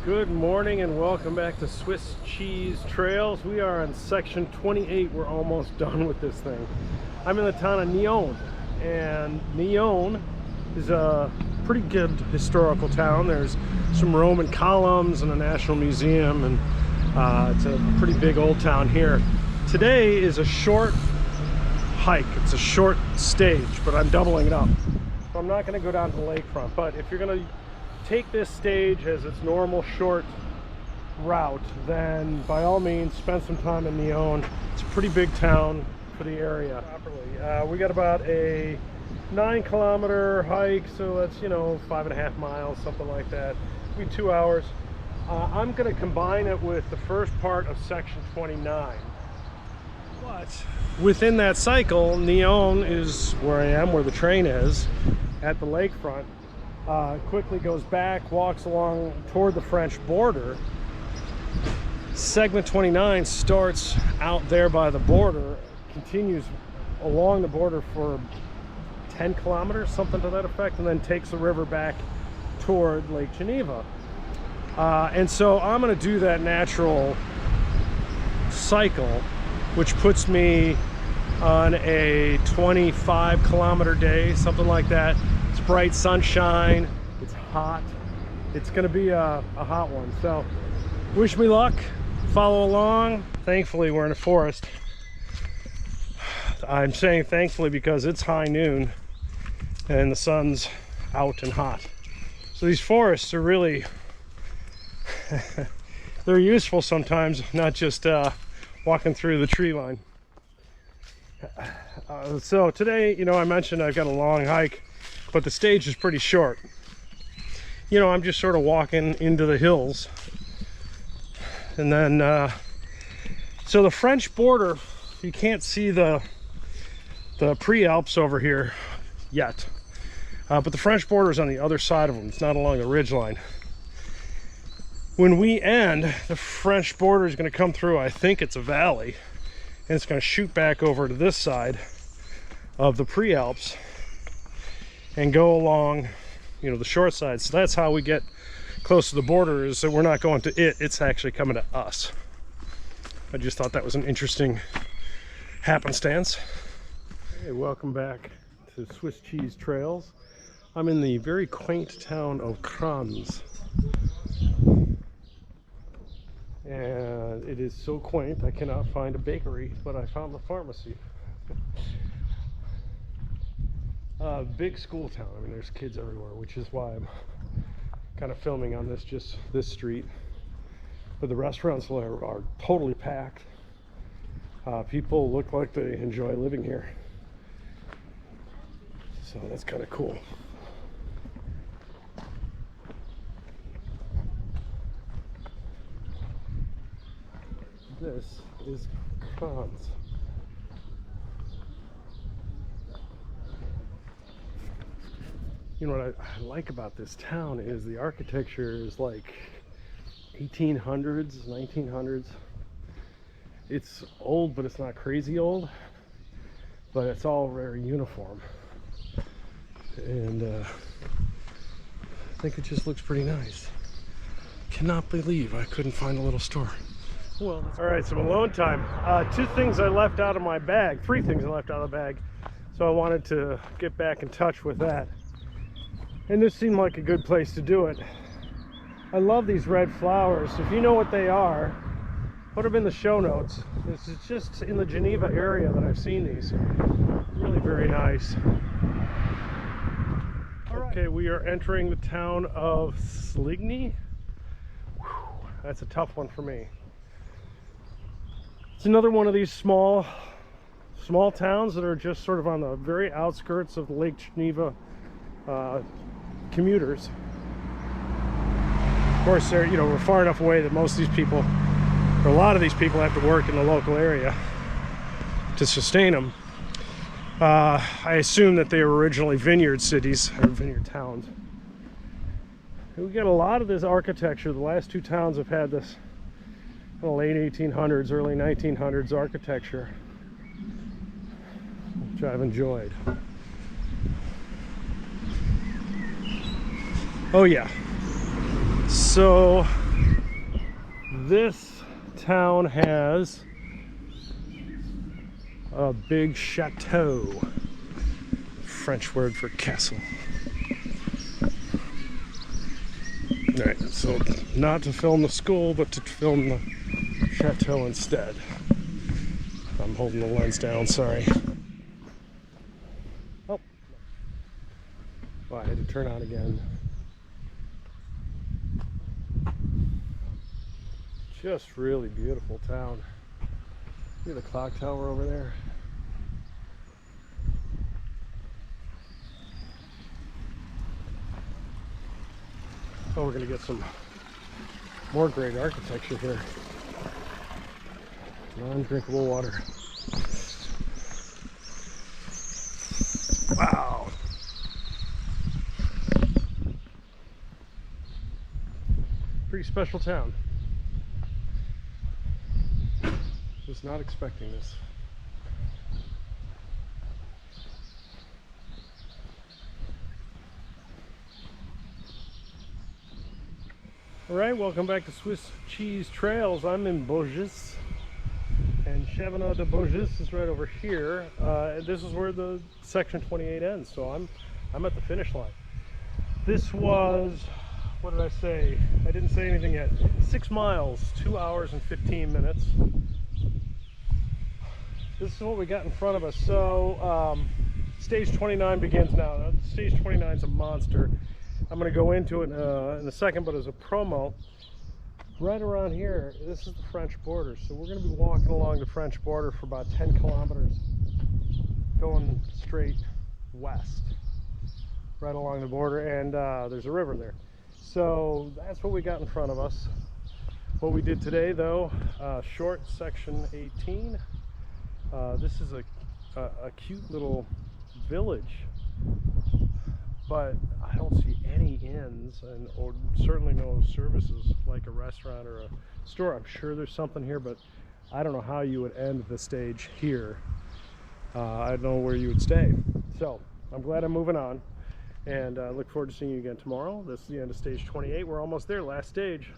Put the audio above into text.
Good morning and welcome back to Swiss Cheese Trails. We are on section 28. We're almost done with this thing. I'm in the town of Nyon, and Nyon is a pretty good historical town. There's some Roman columns and a national museum, and it's a pretty big old town here. Today is a short hike. It's a short stage, but I'm doubling it up. So I'm not going to go down to the lakefront, but if you're going to take this stage as its normal short route, then by all means spend some time in Nyon. It's a pretty big town for the area. We got about a 9-kilometer hike, so that's 5.5 miles, something like that. It'll be 2 hours. I'm going to combine it with the first part of section 29. But within that cycle, Nyon is where I am, where the train is, at the lakefront. Quickly goes back, walks along toward the French border. Segment 29 starts out there by the border, continues along the border for 10 kilometers, something to that effect, and then takes the river back toward Lake Geneva. And so I'm going to do that natural cycle, which puts me on a 25-kilometer day, something like that. It's bright sunshine, it's hot. It's going to be a hot one. So wish me luck, follow along. Thankfully we're in a forest. I'm saying thankfully because it's high noon and the sun's out and hot. So these forests are really they're useful sometimes, not just walking through the tree line. So today, I mentioned I've got a long hike, but the stage is pretty short. I'm just sort of walking into the hills. And then, so the French border, you can't see the pre-Alps over here yet. But the French border is on the other side of them. It's not along the ridgeline. When we end, the French border is going to come through, I think it's a valley, and it's going to shoot back over to this side of the pre-Alps and go along, the short side. So that's how we get close to the border, is that we're not going to it, it's actually coming to us. I just thought that was an interesting happenstance. Hey, welcome back to Swiss Cheese Trails. I'm in the very quaint town of Chavannes. And it is so quaint, I cannot find a bakery, but I found the pharmacy. Big school town. I mean, there's kids everywhere, which is why I'm kind of filming on this street. But the restaurants are totally packed. People look like they enjoy living here. So that's kind of cool. This is Chavannes. What I like about this town is the architecture is like 1800s, 1900s. It's old, but it's not crazy old. But it's all very uniform. And I think it just looks pretty nice. Cannot believe I couldn't find a little store. Well, all right, some alone time. 2 things I left out of my bag, 3 things I left out of the bag. So I wanted to get back in touch with that. And this seemed like a good place to do it. I love these red flowers. If you know what they are, put them in the show notes. This is just in the Geneva area that I've seen these. Really very nice. Okay, we are entering the town of Sligny. Whew, that's a tough one for me. It's another one of these small towns that are just sort of on the very outskirts of Lake Geneva commuters. Of course, we're far enough away that most of these people, or a lot of these people, have to work in the local area to sustain them. I assume that they were originally vineyard cities or vineyard towns. And we got a lot of this architecture. The last 2 towns have had this late 1800s, early 1900s architecture, which I've enjoyed. Oh yeah. So This town has a big chateau, French word for castle. All right, so not to film the school, but to film the chateau instead. I'm holding the lens down, sorry. Oh, well, I had to turn on again. Just really beautiful town. See the clock tower over there? Oh, we're gonna get some more great architecture here. Non-drinkable water. Wow. Pretty special town. Was not expecting this. All right, welcome back to Swiss Cheese Trails. I'm in Bogis, and Chavannes-de-Bogis is right over here. This is where the section 28 ends, so I'm at the finish line. This was, what did I say? I didn't say anything yet. 6 miles, 2 hours and 15 minutes. This is what we got in front of us. So stage 29 begins now. Stage 29 is a monster. I'm going to go into it in a second, but as a promo, right around here, this is the French border. So we're going to be walking along the French border for about 10 kilometers, going straight west, right along the border, and there's a river there. So that's what we got in front of us. What we did today, though, short section 18. This is a cute little village, but I don't see any inns or certainly no services like a restaurant or a store. I'm sure there's something here, but I don't know how you would end the stage here. I don't know where you would stay. So I'm glad I'm moving on, and I look forward to seeing you again tomorrow. This is the end of stage 28. We're almost there, last stage.